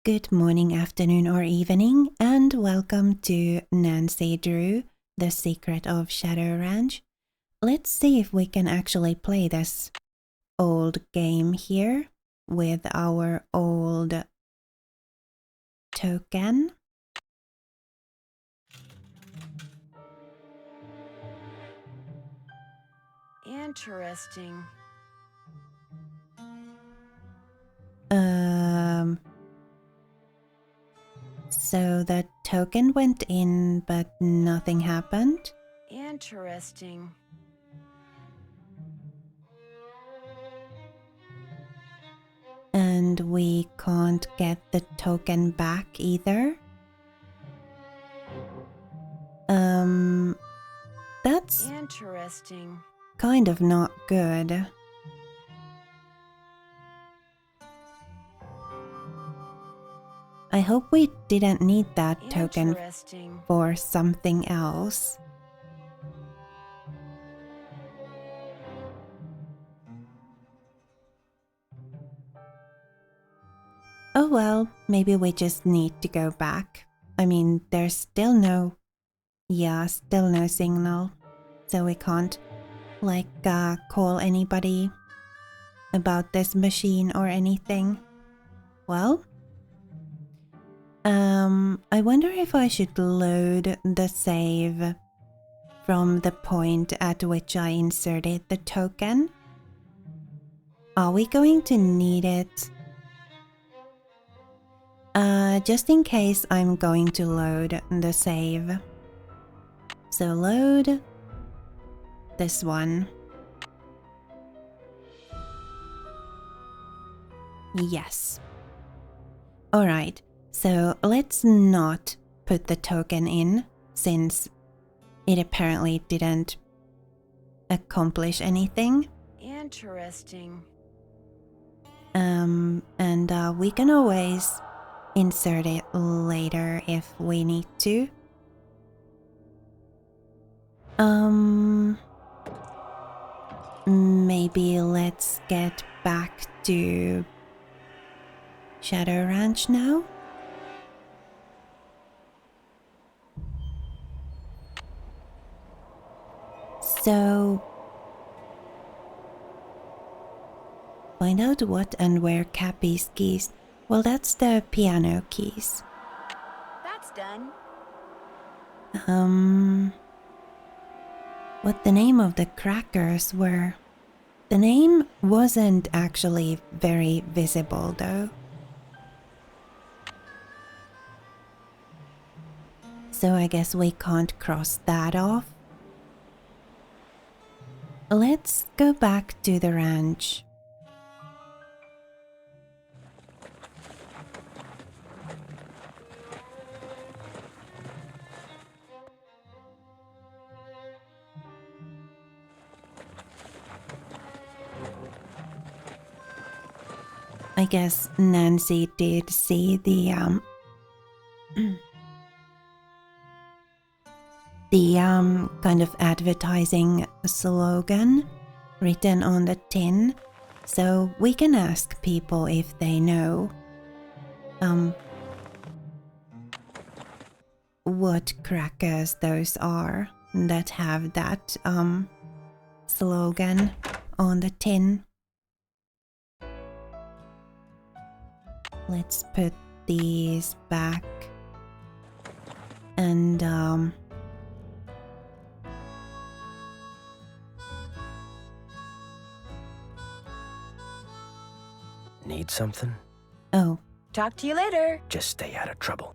Good morning, afternoon, or evening, and welcome to Nancy Drew, The Secret of Shadow Ranch. Let's see if we can actually play this old game here with our old token. Interesting. So the token went in, but nothing happened. Interesting. And we can't get the token back either. That's Interesting. kind of not good. I hope we didn't need that token for something else. Oh well, maybe we just need to go back. I mean, there's still no... Yeah, still no signal. So we can't, call anybody about this machine or anything. Well... I wonder if I should load the save from the point at which I inserted the token. Are we going to need it? Just in case I'm going to load the save. So load this one. Yes. Alright, so let's not put the token in since it apparently didn't accomplish anything. Interesting. And we can always insert it later if we need to. Maybe let's get back to Shadow Ranch now. So, find out what and where Cappy's keys. Well, that's the piano keys. That's done. What the name of the crackers were. The name wasn't actually very visible though. So I guess we can't cross that off. Let's go back to the ranch. I guess Nancy did see the kind of advertising slogan written on the tin, so we can ask people if they know what crackers those are that have that slogan on the tin. Let's put these back and Need something? oh, Talk to you later. Just stay out of trouble.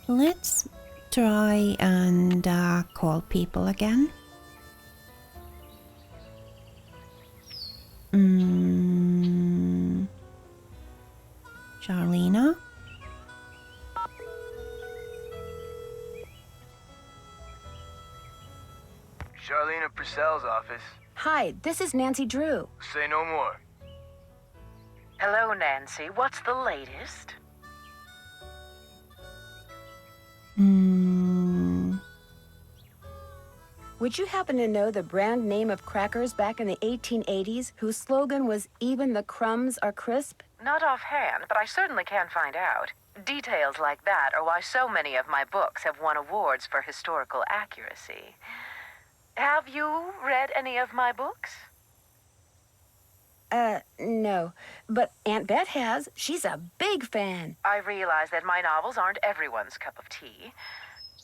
let's try and call people again. Charlena? Charlena Purcell's office. Hi, this is Nancy Drew. Say no more. Hello, Nancy. What's the latest? Would you happen to know the brand name of crackers back in the 1880s whose slogan was "Even the crumbs are crisp"? Not offhand, but I certainly can find out. Details like that are why so many of my books have won awards for historical accuracy. Have you read any of my books? No. But Aunt Bet has. She's a big fan. I realize that my novels aren't everyone's cup of tea,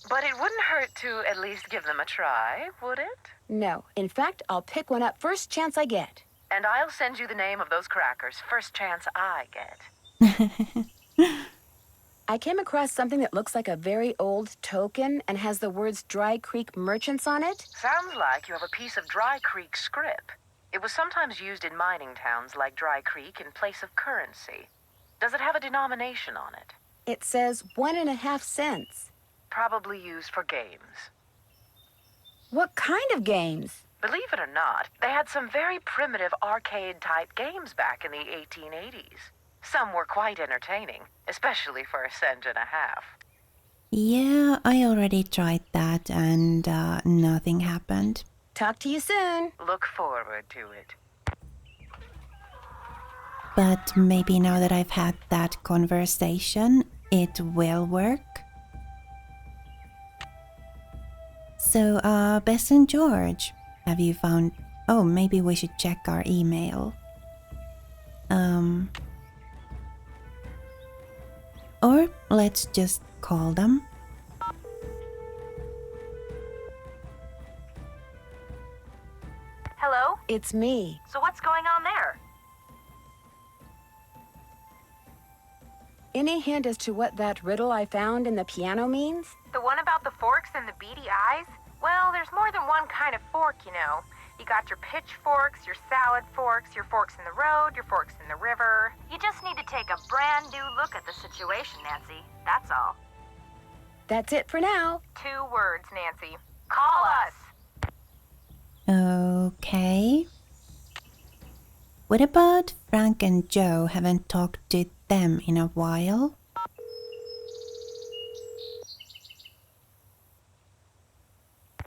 but it wouldn't hurt to at least give them a try, would it? No. In fact, I'll pick one up first chance I get. And I'll send you the name of those crackers first chance I get. I came across something that looks like a very old token and has the words Dry Creek Merchants on it. Sounds like you have a piece of Dry Creek scrip. It was sometimes used in mining towns like Dry Creek in place of currency. Does it have a denomination on it? It says 1.5 cents. Probably used for games. What kind of games? Believe it or not, they had some very primitive arcade-type games back in the 1880s. Some were quite entertaining, especially for 1.50 cents. Yeah, I already tried that and nothing happened. Talk to you soon. Look forward to it. But maybe now that I've had that conversation, it will work. So, Bess and George, have you found... Oh, maybe we should check our email. Or let's just call them. Hello? It's me. So what's going on there? Any hint as to what that riddle I found in the piano means? The one about the forks and the beady eyes? Well, there's more than one kind of fork, you know. You got your pitchforks, your salad forks, your forks in the road, your forks in the river. You just need to take a brand new look at the situation, Nancy. That's all. That's it for now. 2 words, Nancy. Call us. Okay. What about Frank and Joe? Haven't talked to them in a while.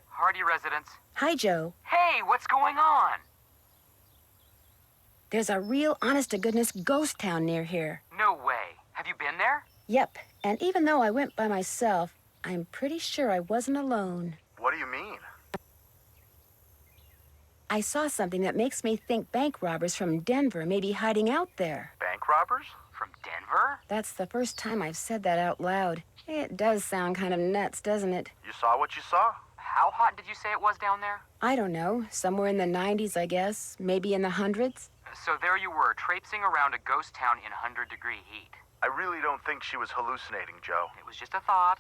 Hardy residents. Hi, Joe. Hey, what's going on? There's a real honest-to-goodness ghost town near here. No way. Have you been there? Yep, and even though I went by myself, I'm pretty sure I wasn't alone. What do you mean? I saw something that makes me think bank robbers from Denver may be hiding out there. Bank robbers? From Denver? That's the first time I've said that out loud. It does sound kind of nuts, doesn't it? You saw what you saw? How hot did you say it was down there? I don't know, somewhere in the 90s, I guess, maybe in the hundreds. So there you were, traipsing around a ghost town in 100-degree heat. I really don't think she was hallucinating, Joe. It was just a thought.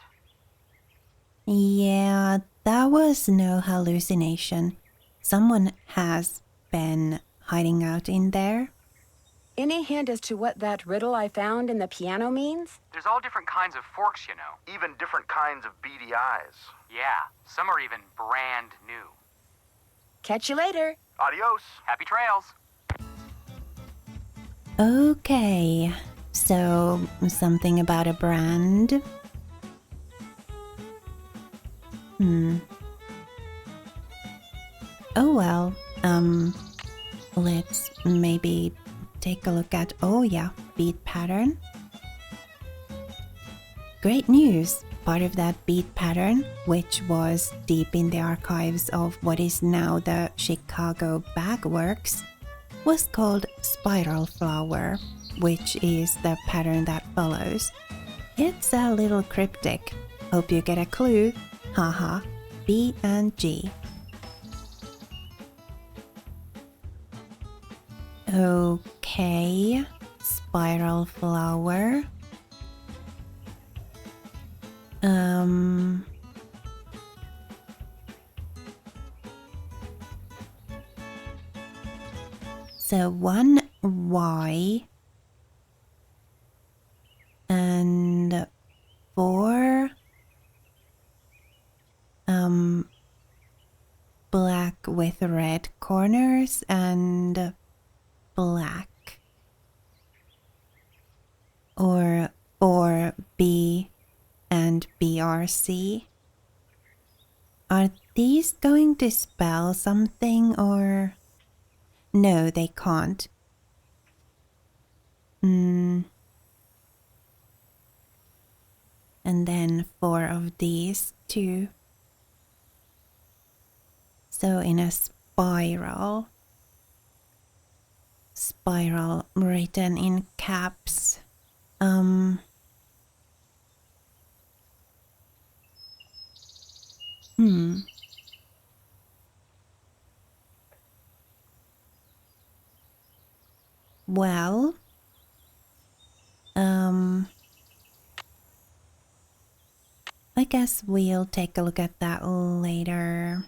Yeah, that was no hallucination. Someone has been hiding out in there. Any hint as to what that riddle I found in the piano means? There's all different kinds of forks, you know. Even different kinds of beady eyes. Yeah, some are even brand new. Catch you later. Adios. Happy trails. Okay, so something about a brand. Oh well, let's maybe take a look at, oh yeah, beat pattern. Great news! Part of that beat pattern, which was deep in the archives of what is now the Chicago Bagworks, was called Spiral Flower, which is the pattern that follows. It's a little cryptic. Hope you get a clue. Haha, B and G. Okay, spiral flower. So 1 Y and 4 black with red corners and black, or 4 B and BRC. Are these going to spell something or... No, they can't. And then 4 of these too. So in a spiral. Spiral written in caps. Well, I guess we'll take a look at that later.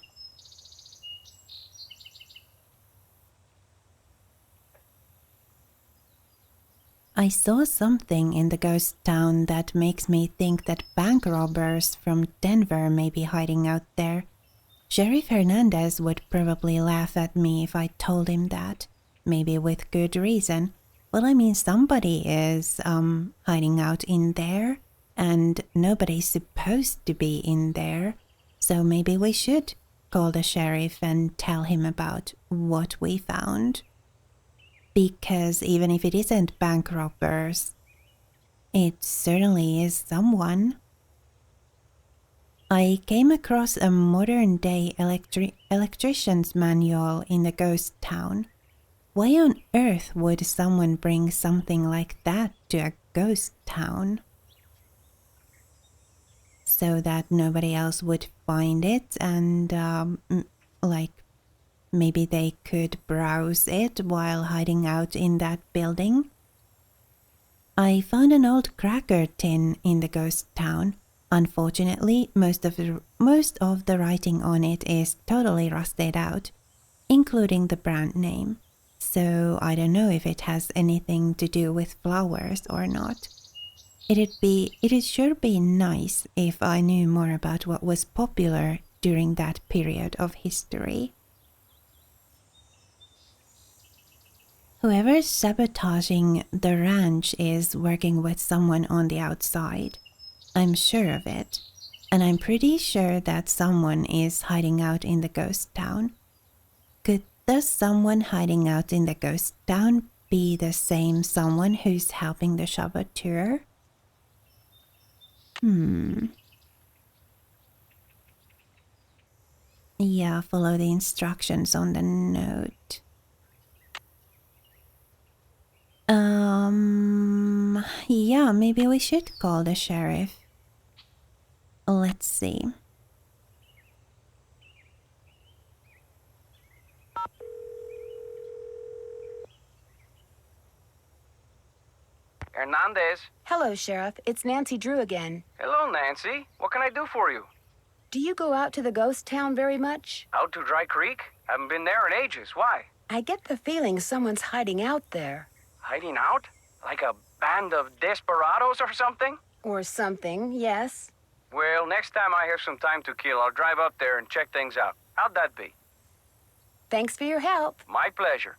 I saw something in the ghost town that makes me think that bank robbers from Denver may be hiding out there. Sheriff Hernandez would probably laugh at me if I told him that, maybe with good reason. Well, I mean, somebody is hiding out in there, and nobody's supposed to be in there, so maybe we should call the sheriff and tell him about what we found. Because even if it isn't bank robbers, it certainly is someone. I came across a modern-day electrician's manual in the ghost town. Why on earth would someone bring something like that to a ghost town? So that nobody else would find it and, like, maybe they could browse it while hiding out in that building. I found an old cracker tin in the ghost town. Unfortunately, most of the writing on it is totally rusted out, including the brand name. So I don't know if it has anything to do with flowers or not. It'd sure be nice if I knew more about what was popular during that period of history. Whoever's sabotaging the ranch is working with someone on the outside. I'm sure of it. And I'm pretty sure that someone is hiding out in the ghost town. Could the someone hiding out in the ghost town be the same someone who's helping the saboteur? Yeah, follow the instructions on the note. Yeah, maybe we should call the sheriff. Let's see. Hernandez. Hello, Sheriff. It's Nancy Drew again. Hello, Nancy. What can I do for you? Do you go out to the ghost town very much? Out to Dry Creek? Haven't been there in ages. Why? I get the feeling someone's hiding out there. Hiding out? Like a band of desperados or something? Or something, yes. Well, next time I have some time to kill, I'll drive up there and check things out. How'd that be? Thanks for your help. My pleasure.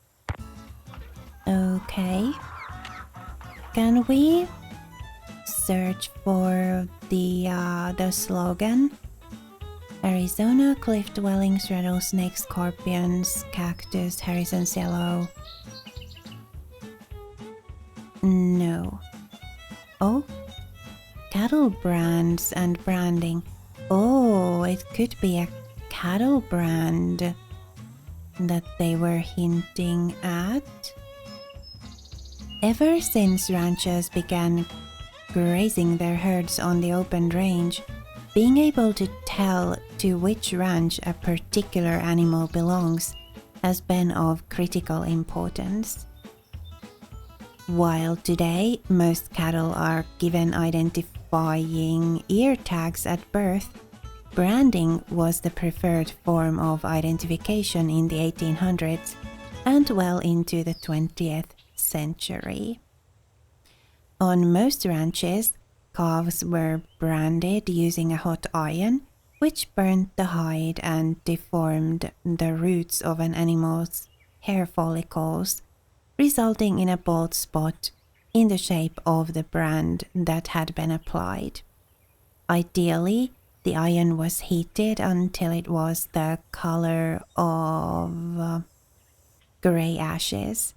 Okay. Can we search for the slogan? Arizona cliff dwellings, rattlesnakes, scorpions, cactus, Harrison's yellow. No. Oh, cattle brands and branding. Oh, it could be a cattle brand that they were hinting at. Ever since ranchers began grazing their herds on the open range, being able to tell to which ranch a particular animal belongs has been of critical importance. While today most cattle are given identifying ear tags at birth, branding was the preferred form of identification in the 1800s and well into the 20th century. On most ranches, calves were branded using a hot iron, which burnt the hide and deformed the roots of an animal's hair follicles, resulting in a bald spot in the shape of the brand that had been applied. Ideally, the iron was heated until it was the color of grey ashes.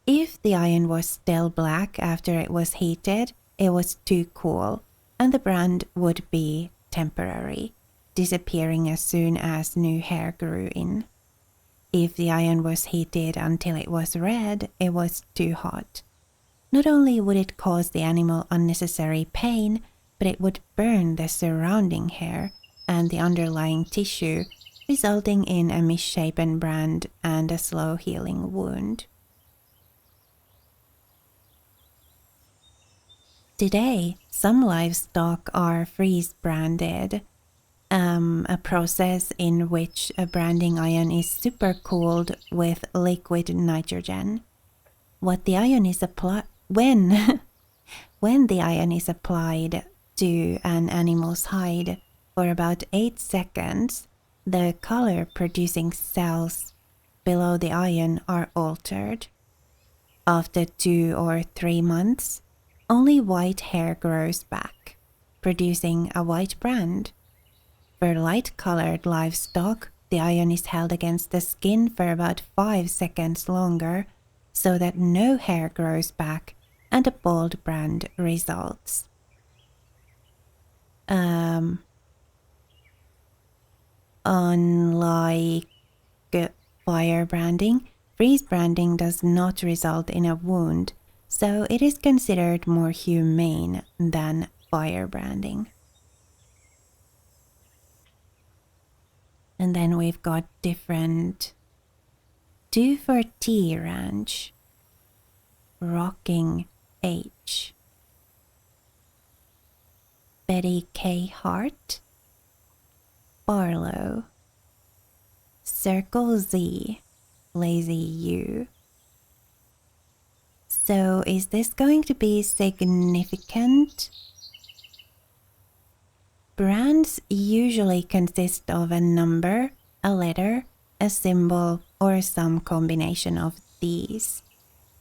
If the iron was still black after it was heated, it was too cool, and the brand would be temporary, disappearing as soon as new hair grew in. If the iron was heated until it was red, it was too hot. Not only would it cause the animal unnecessary pain, but it would burn the surrounding hair and the underlying tissue, resulting in a misshapen brand and a slow healing wound. Today, some livestock are freeze branded, a process in which a branding iron is supercooled with liquid nitrogen. What the iron is applied when the iron is applied to an animal's hide for about 8 seconds, the color producing cells below the iron are altered. After 2 or 3 months, only white hair grows back, producing a white brand. For light-colored livestock, the iron is held against the skin for about 5 seconds longer, so that no hair grows back and a bald brand results. Unlike fire branding, freeze branding does not result in a wound, so it is considered more humane than fire branding. And then we've got different 2 for T Ranch, Rocking H, Betty K. Hart, Barlow, Circle Z, Lazy U. So is this going to be significant? Brands usually consist of a number, a letter, a symbol, or some combination of these.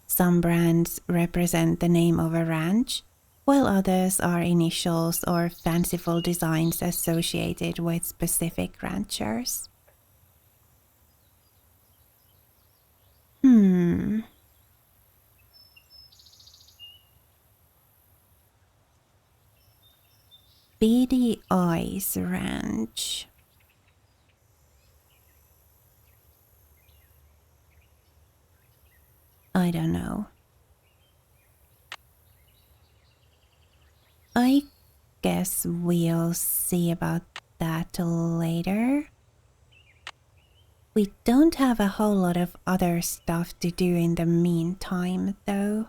Some brands represent the name of a ranch, while others are initials or fanciful designs associated with specific ranchers. Beady Eyes Ranch. I don't know. I guess we'll see about that later. We don't have a whole lot of other stuff to do in the meantime, though.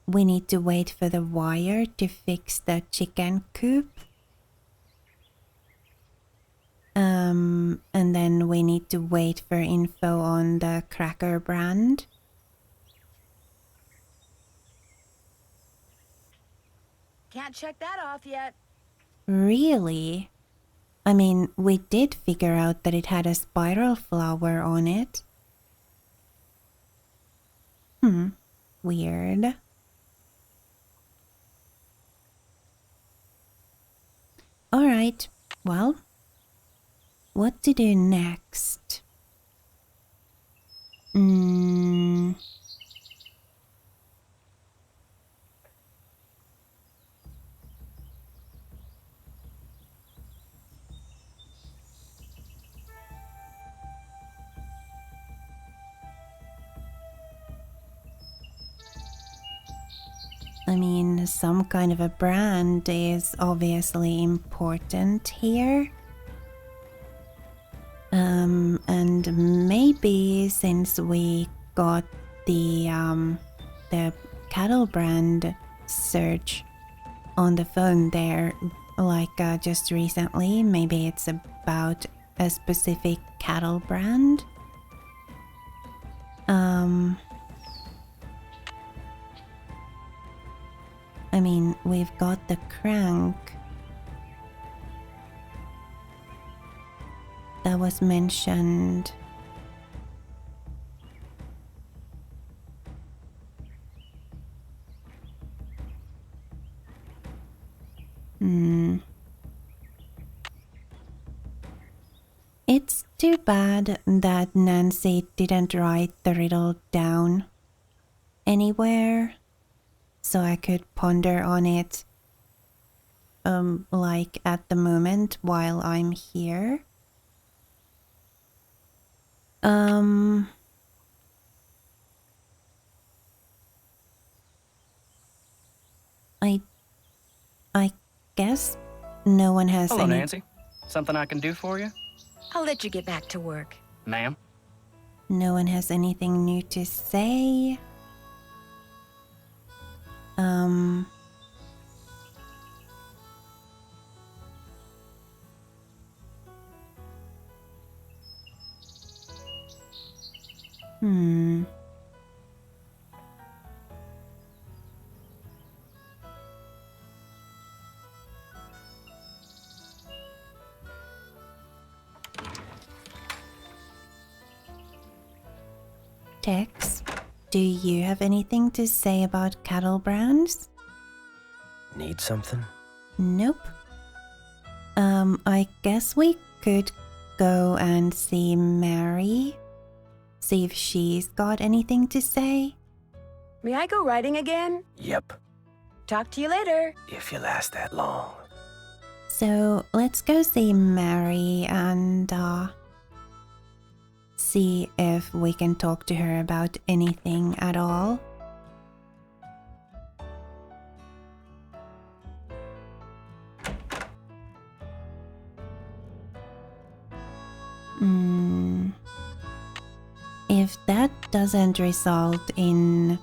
We need to wait for the wire to fix the chicken coop. And then we need to wait for info on the cracker brand. Can't check that off yet. Really? I mean, we did figure out that it had a spiral flower on it. Weird. Alright, well, what to do next? I mean, some kind of a brand is obviously important here. And maybe since we got the cattle brand search on the phone there, like just recently, maybe it's about a specific cattle brand. I mean, we've got the crank that was mentioned. It's too bad that Nancy didn't write the riddle down anywhere so I could ponder on it like at the moment while I'm here. I guess no one has Hello, any. Nancy. Something I can do for you? I'll let you get back to work. Ma'am? No one has anything new to say. Hmm. Tex, do you have anything to say about cattle brands? Need something? Nope. I guess we could go and see Mary. See if she's got anything to say. May I go riding again? Yep, Talk to you later. if you last that long. So let's go see Mary and see if we can talk to her about anything at all. If that doesn't result in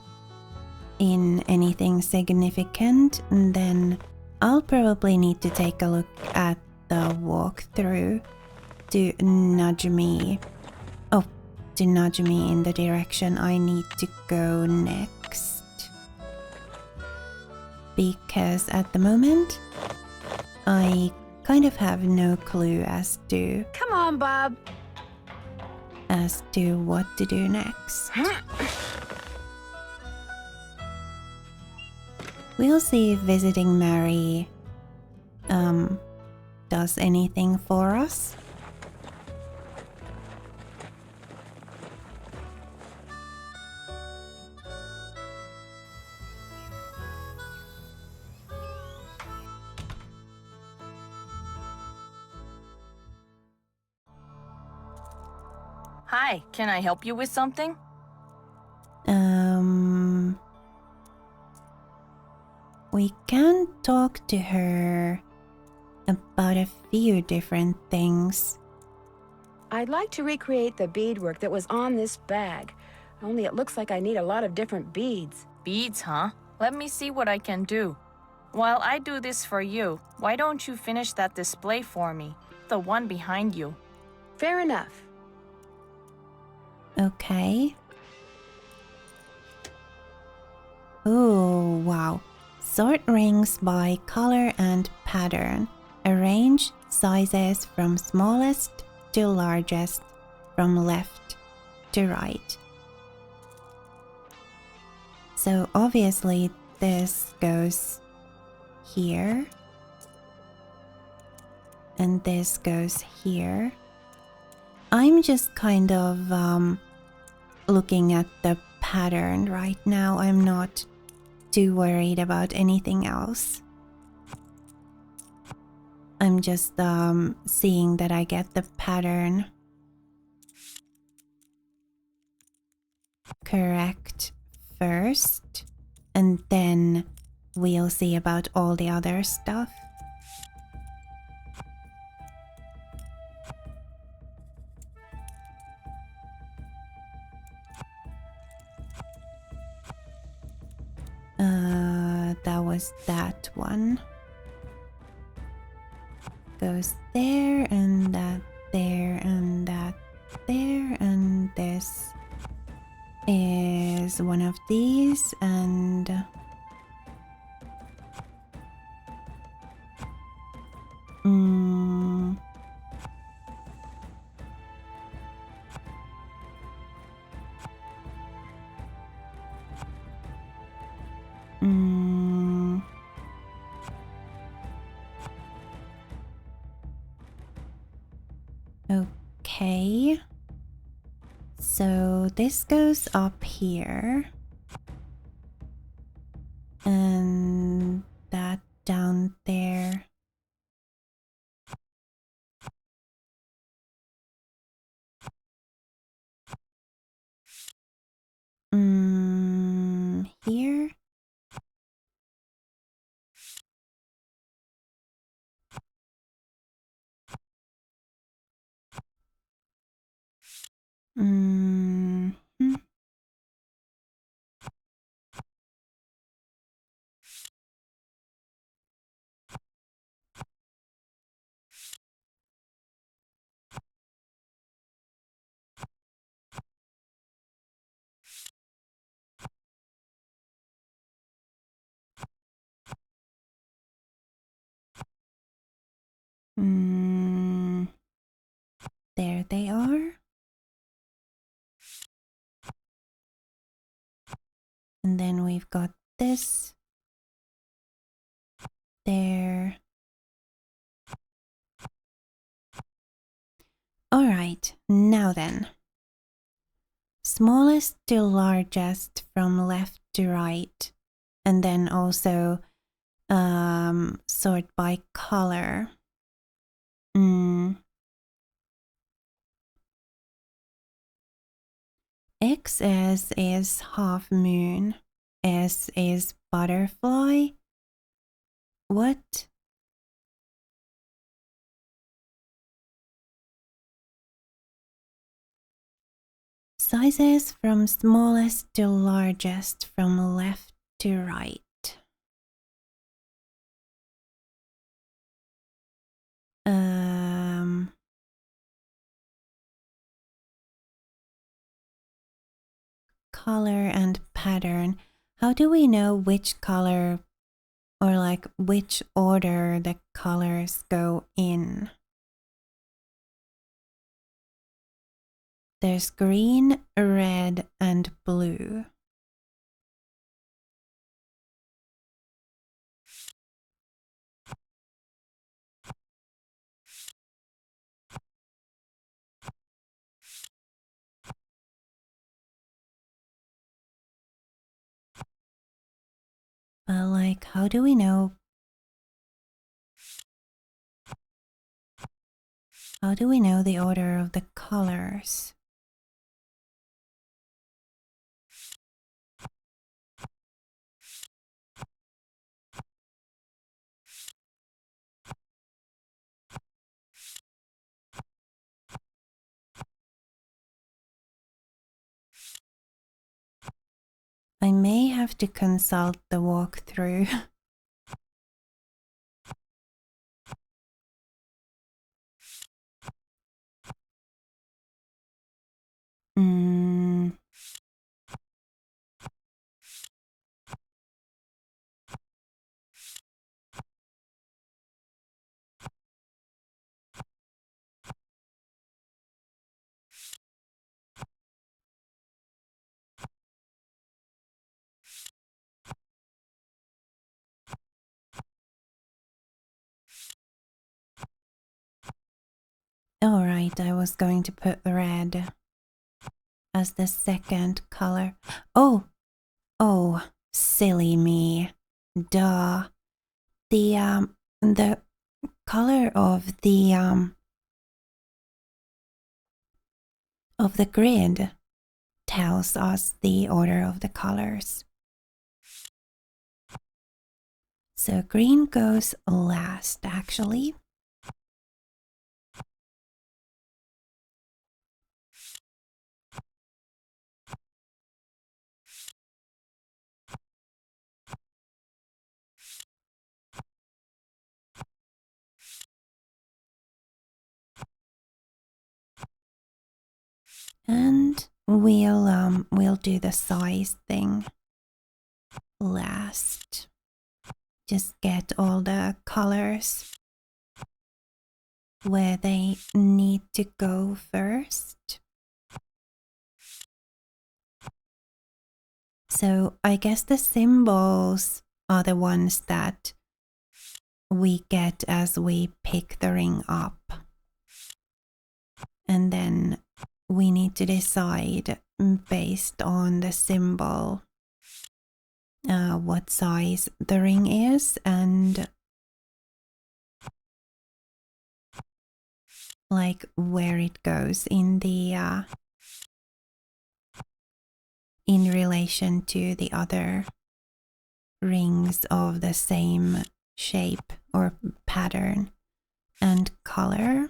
anything significant, then I'll probably need to take a look at the walkthrough to nudge me in the direction I need to go next. Because at the moment, I kind of have no clue as to Come on, Bob. what to do next. We'll see if visiting Mary does anything for us. Hi, can I help you with something? We can talk to her about a few different things. I'd like to recreate the beadwork that was on this bag. Only it looks like I need a lot of different beads. Beads, huh? Let me see what I can do. While I do this for you, why don't you finish that display for me? The one behind you. Fair enough. Okay. Oh, wow. Sort rings by color and pattern. Arrange sizes from smallest to largest, from left to right. So obviously this goes here. And this goes here. I'm just kind of looking at the pattern right now. I'm not too worried about anything else. I'm just seeing that I get the pattern correct first, and then we'll see about all the other stuff. That was that one. Goes there, and that there, and that there, and this is one of these, and Okay. So this goes up here. And that down there. Here. Mm-hmm. There they are. And then we've got this there. All right, now then. Smallest to largest from left to right. And then also sort by color. XS is half moon. S is butterfly. What? Sizes from smallest to largest from left to right. Color and pattern. How do we know which color or like which order the colors go in? There's green, red, and blue. But like, how do we know? How do we know the order of the colors? I may have to consult the walkthrough. Alright, I was going to put red as the second color. Oh, silly me. Duh. The color of the grid tells us the order of the colors. So green goes last, actually. And we'll do the size thing last. Just get all the colors where they need to go first. So I guess the symbols are the ones that we get as we pick the ring up. And then we need to decide based on the symbol what size the ring is and like where it goes in the in relation to the other rings of the same shape or pattern and color.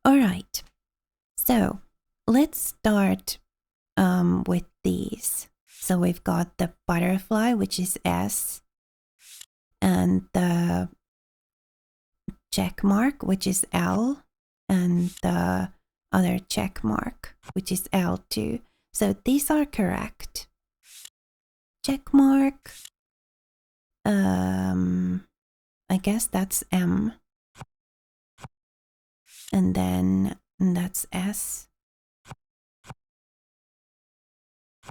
All right, so let's start with these. So we've got the butterfly, which is S, and the check mark, which is L, and the other check mark, which is L2. So these are correct. Check mark. I guess that's M. And then that's S.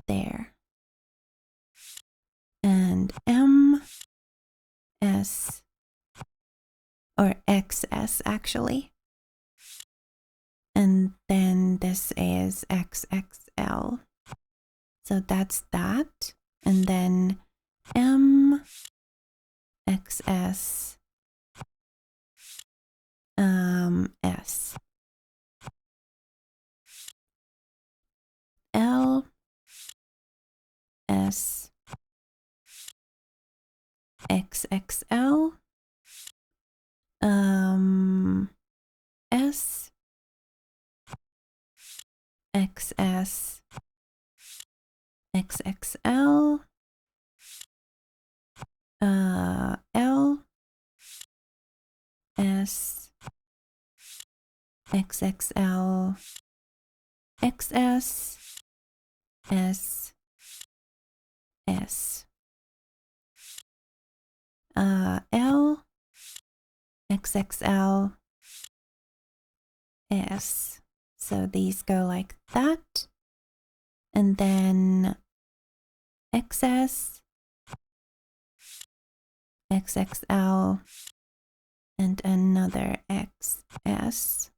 There. And M, S, or XS actually. And then this is XXL. So that's that. And then M, XS, S. L, S, XXL, S, XS, XXL, L, S, XXL, XS, S, S, L, XXL, S. So these go like that. And then XS, XXL, and another XS,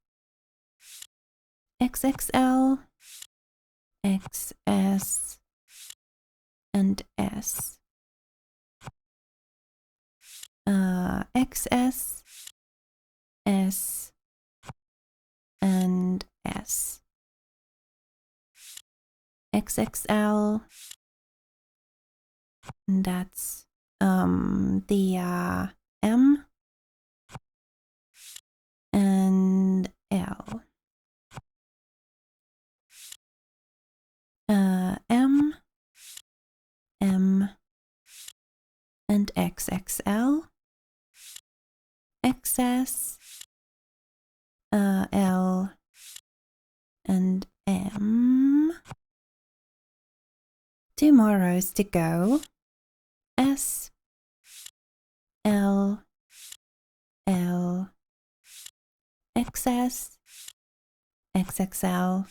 XXL, XS, and S. XS, S, and S. XXL, and that's the M, and L. M, M, and XXL, XS, L, and M. 2 more rows to go. S, L, L, XS, XXL,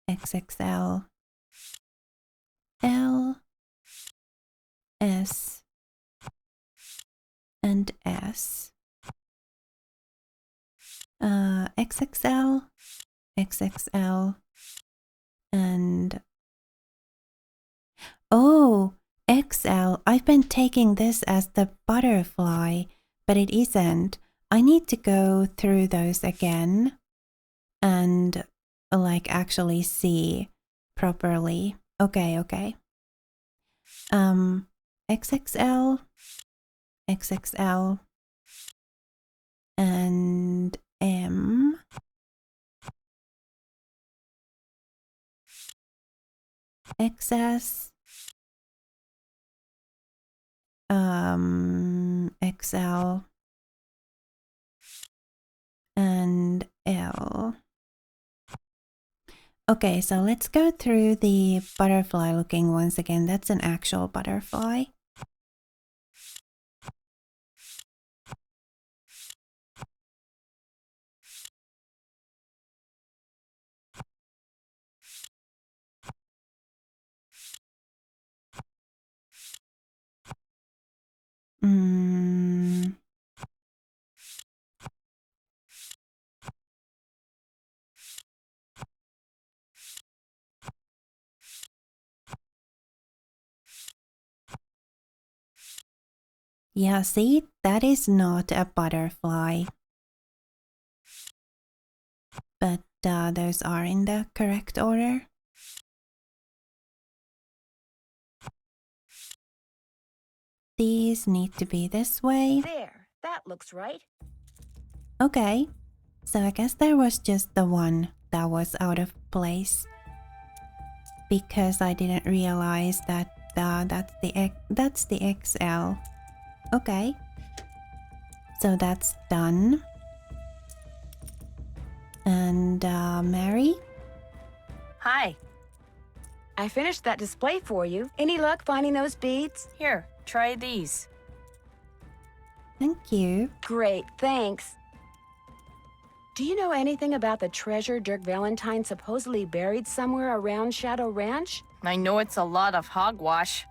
XXL, L, S, and S. XXL, XXL, and oh, XL. I've been taking this as the butterfly, but it isn't. I need to go through those again and like actually see properly. Okay. XXL, XXL, and M, XS, XL, and L. Okay, so let's go through the butterfly looking ones again. That's an actual butterfly. Yeah, see, that is not a butterfly. But those are in the correct order. These need to be this way. There, that looks right. Okay, so I guess there was just the one that was out of place. Because I didn't realize that that's the XL. Okay, so that's done. And Mary? Hi. I finished that display for you. Any luck finding those beads? Here, try these. Thank you. Great, thanks. Do you know anything about the treasure Dirk Valentine supposedly buried somewhere around Shadow Ranch? I know it's a lot of hogwash.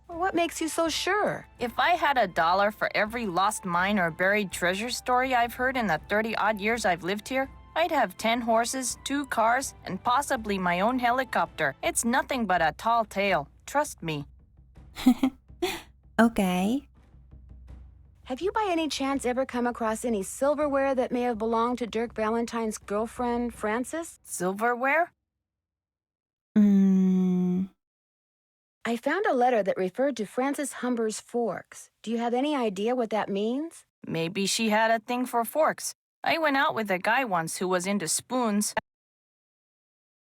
What makes you so sure? If I had $1 for every lost mine or buried treasure story I've heard in the 30-odd years I've lived here, I'd have 10 horses, 2 cars, and possibly my own helicopter. It's nothing but a tall tale. Trust me. Okay. Have you by any chance ever come across any silverware that may have belonged to Dirk Valentine's girlfriend, Frances? Silverware? I found a letter that referred to Frances Humber's forks. Do you have any idea what that means? Maybe she had a thing for forks. I went out with a guy once who was into spoons.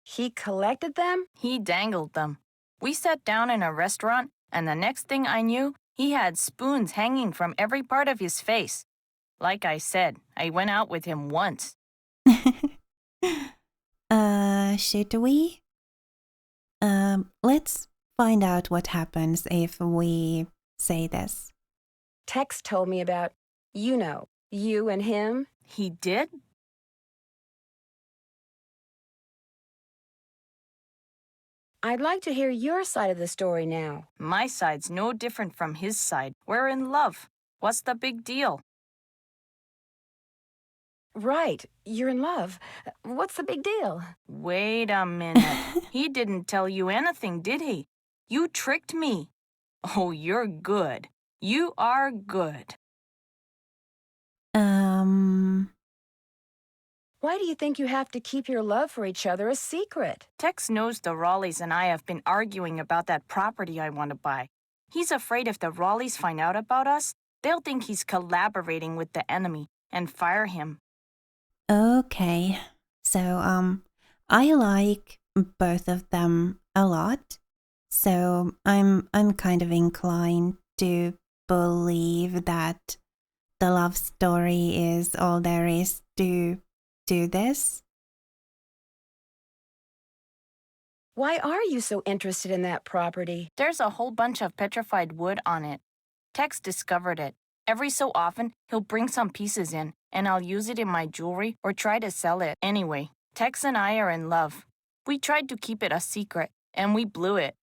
He collected them? He dangled them. We sat down in a restaurant, and the next thing I knew, he had spoons hanging from every part of his face. Like I said, I went out with him once. Should we? Let's find out what happens if we say this. Tex told me about, you and him. He did? I'd like to hear your side of the story now. My side's no different from his side. We're in love. What's the big deal? Right, you're in love. What's the big deal? Wait a minute. He didn't tell you anything, did he? You tricked me. Oh, you're good. You are good. Why do you think you have to keep your love for each other a secret? Tex knows the Raleighs and I have been arguing about that property I want to buy. He's afraid if the Raleighs find out about us, they'll think he's collaborating with the enemy and fire him. Okay, so I like both of them a lot, so I'm kind of inclined to believe that the love story is all there is to this. Why are you so interested in that property? There's a whole bunch of petrified wood on it. Tex discovered it. Every so often, he'll bring some pieces in, and I'll use it in my jewelry or try to sell it. Anyway, Tex and I are in love. We tried to keep it a secret, and we blew it.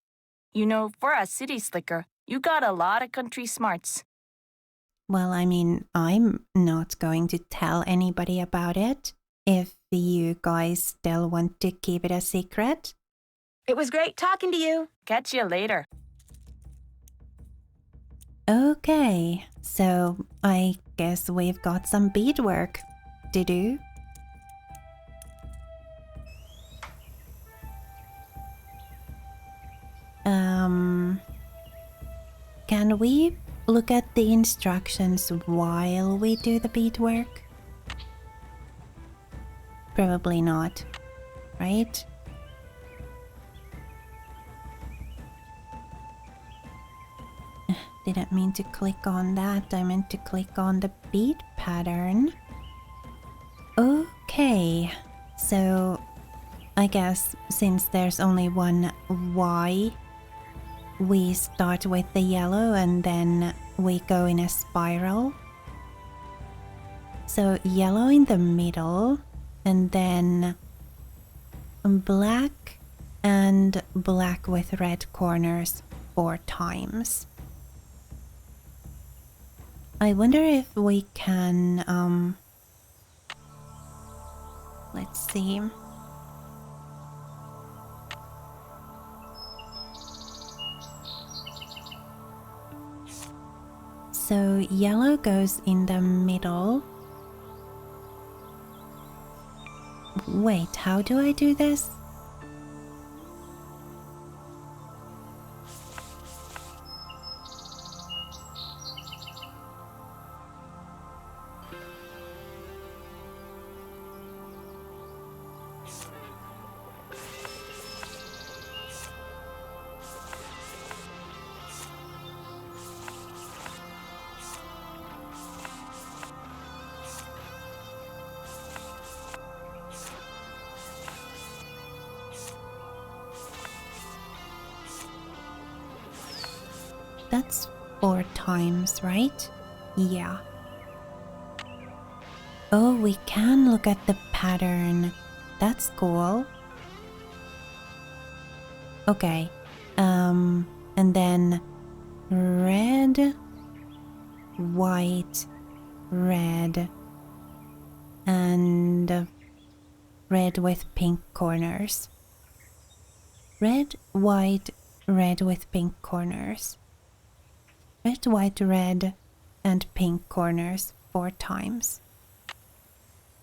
You know, for a city slicker, you got a lot of country smarts. Well, I mean, I'm not going to tell anybody about it if you guys still want to keep it a secret. It was great talking to you. Catch you later. Okay, so I guess we've got some beadwork to do. Can we look at the instructions while we do the beadwork? Probably not, right? Didn't mean to click on that. I meant to click on the bead pattern. Okay, so I guess since there's only one Y, we start with the yellow and then we go in a spiral. So yellow in the middle and then black and black with red corners 4 times. I wonder if we can, let's see. So yellow goes in the middle. Wait, how do I do this? That's 4 times, right? Yeah. Oh, we can look at the pattern. That's cool. Okay. And then red, white, red, and red with pink corners. Red, white, red with pink corners. Red, white, red, and pink corners 4 times.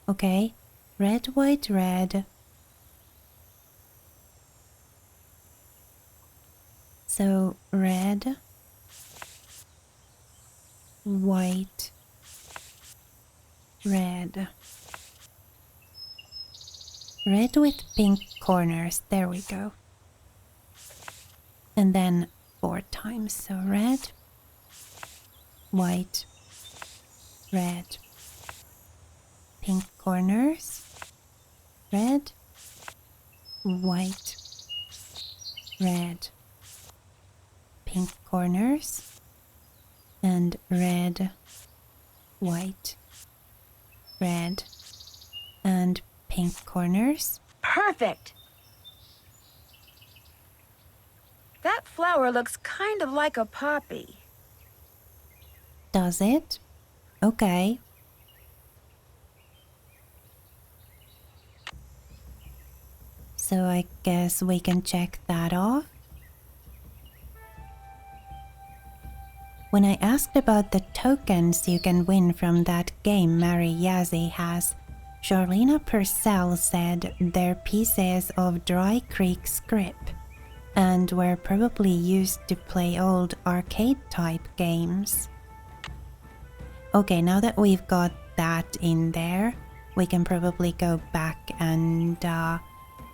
Okay, red, white, red. So red, white, red. Red with pink corners, there we go. And then 4 times, so red, white, red, pink corners, red, white, red, pink corners, and red, white, red, and pink corners. Perfect! That flower looks kind of like a poppy. Does it? Okay. So I guess we can check that off. When I asked about the tokens you can win from that game Mary Yazzie has, Charlena Purcell said they're pieces of Dry Creek script and were probably used to play old arcade-type games. Okay, now that we've got that in there, we can probably go back and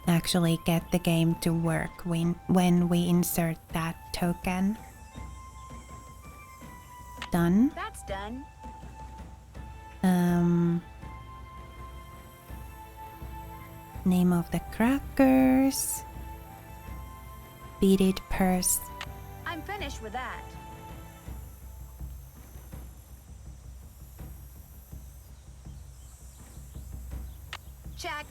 actually get the game to work when we insert that token. Done. That's done. Name of the crackers. Beaded purse. I'm finished with that. Check.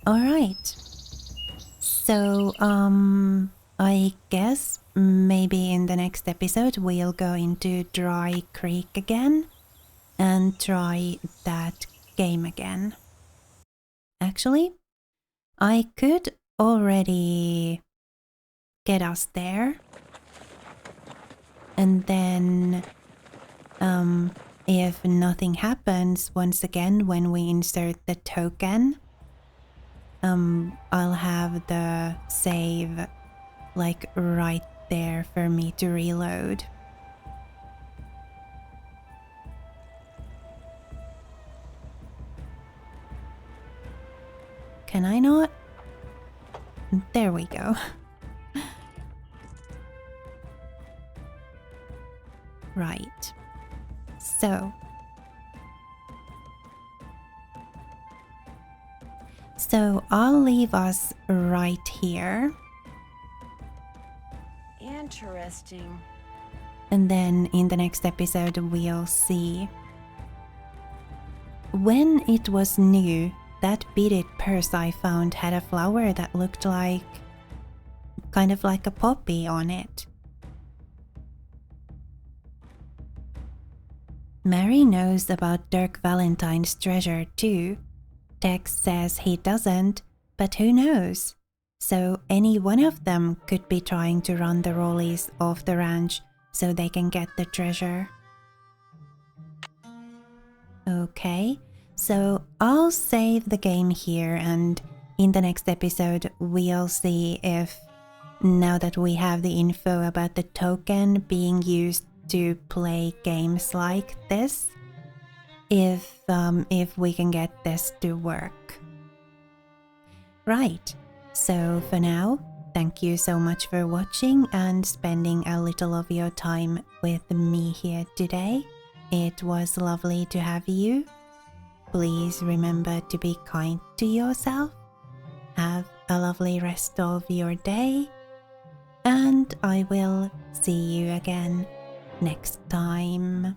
Alright. So, I guess maybe in the next episode we'll go into Dry Creek again and try that game again. Actually, I could already get us there. And then, if nothing happens once again when we insert the token, I'll have the save like right there for me to reload. Can I not? There we go. Right. So I'll leave us right here. Interesting. And then in the next episode we'll see. When it was new, that beaded purse I found had a flower that looked like... kind of like a poppy on it. Mary knows about Dirk Valentine's treasure too. Tex says he doesn't, but who knows? So any one of them could be trying to run the rollies off the ranch so they can get the treasure. Okay, so I'll save the game here, and in the next episode we'll see if, now that we have the info about the token being used to play games like this, if we can get this to work. Right, so for now, thank you so much for watching and spending a little of your time with me here today. It was lovely to have you. Please remember to be kind to yourself. Have a lovely rest of your day, and I will see you again next time.